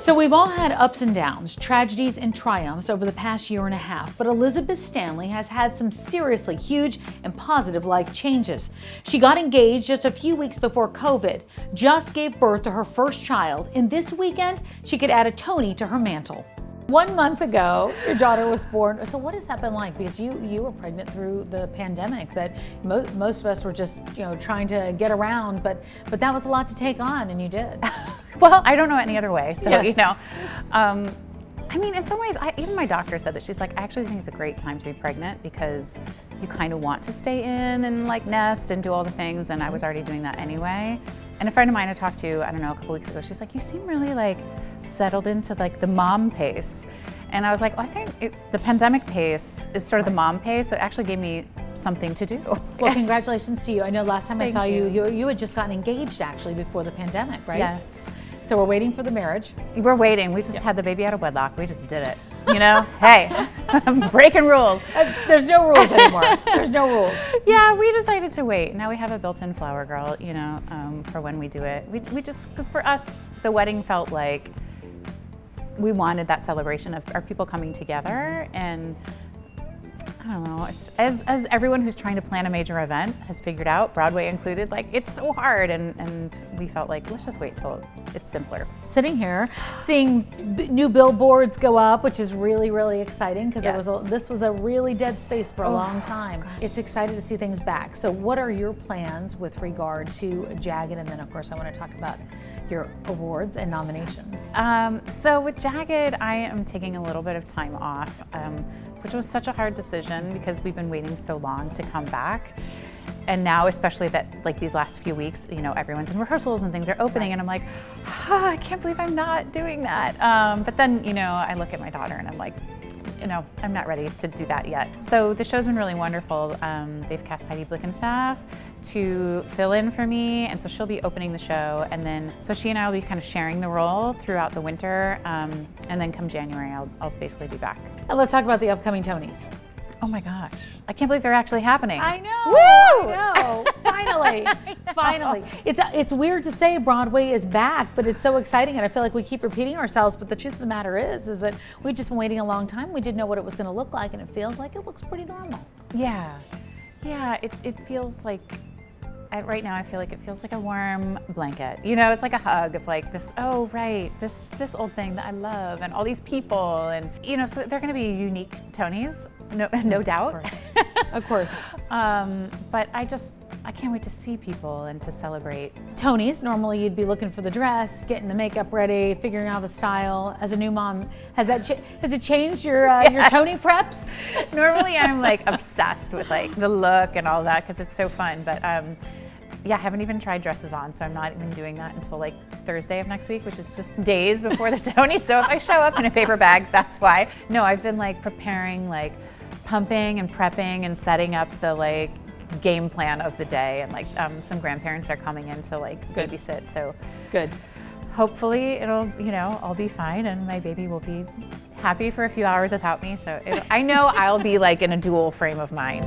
So we've all had ups and downs, tragedies and triumphs over the past year and a half, but Elizabeth Stanley has had some seriously huge and positive life changes. She got engaged just a few weeks before COVID, just gave birth to her first child, and this weekend she could add a Tony to her mantle. 1 month ago, your daughter was born. So what has that been like? Because you were pregnant through the pandemic that most of us were just trying to get around, but that was a lot to take on, and you did. Well, I don't know any other way. So, Yes. I mean, in some ways, even my doctor said that. She's like, I actually think it's a great time to be pregnant because you kind of want to stay in and like nest and do all the things. And I was already doing that anyway. And a friend of mine I talked to, I don't know, a couple weeks ago, she's like, you seem really like settled into like the mom pace. And I was like, well, I think the pandemic pace is sort of the mom pace. So it actually gave me something to do. Well, congratulations to you. I know last time I Thank saw you. you had just gotten engaged actually before the pandemic, right? Yes. So we're waiting for the marriage. We're waiting. We just had the baby out of wedlock. We just did it. Hey, I'm breaking rules. There's no rules anymore. There's no rules. Yeah, we decided to wait. Now we have a built-in flower girl, for when we do it. We just, because for us, the wedding felt like we wanted that celebration of our people coming together. And I don't know, it's, as everyone who's trying to plan a major event has figured out, Broadway included, like it's so hard, and we felt like, let's just wait till it's simpler. Sitting here, seeing new billboards go up, which is really, really exciting because Yes. this was a really dead space for a long time. It's exciting to see things back. So what are your plans with regard to Jagged? And then of course I want to talk about your awards and nominations. So with Jagged, I am taking a little bit of time off, which was such a hard decision because we've been waiting so long to come back. And now, especially that like these last few weeks, everyone's in rehearsals and things are opening, and I'm like, I can't believe I'm not doing that. But then, I look at my daughter and I'm like, I'm not ready to do that yet. So the show's been really wonderful. They've cast Heidi Blickenstaff to fill in for me, and so she'll be opening the show, and then so she and I will be kind of sharing the role throughout the winter, and then come January, I'll basically be back. And let's talk about the upcoming Tonys. Oh my gosh, I can't believe they're actually happening. I know. Woo! I know. Finally, finally. It's weird to say Broadway is back, but it's so exciting, and I feel like we keep repeating ourselves. But the truth of the matter is that we've just been waiting a long time. We didn't know what it was going to look like, and it feels like it looks pretty normal. Yeah, it feels like. Right now, I feel like it feels like a warm blanket. It's like a hug of like this. Oh, right, this old thing that I love, and all these people, and so they're going to be unique Tonys, no doubt. Of course. But I can't wait to see people and to celebrate. Tonys, normally you'd be looking for the dress, getting the makeup ready, figuring out the style. As a new mom, has it changed your Tony preps? Normally, I'm like obsessed with like the look and all that because it's so fun. But I haven't even tried dresses on, so I'm not even doing that until like Thursday of next week, which is just days before the Tony. So if I show up in a paper bag, that's why. No, I've been like preparing, like pumping and prepping and setting up the like game plan of the day, and like some grandparents are coming in to like babysit. So Good. hopefully it'll, I'll be fine, and my baby will be happy for a few hours without me. So I know I'll be like in a dual frame of mind.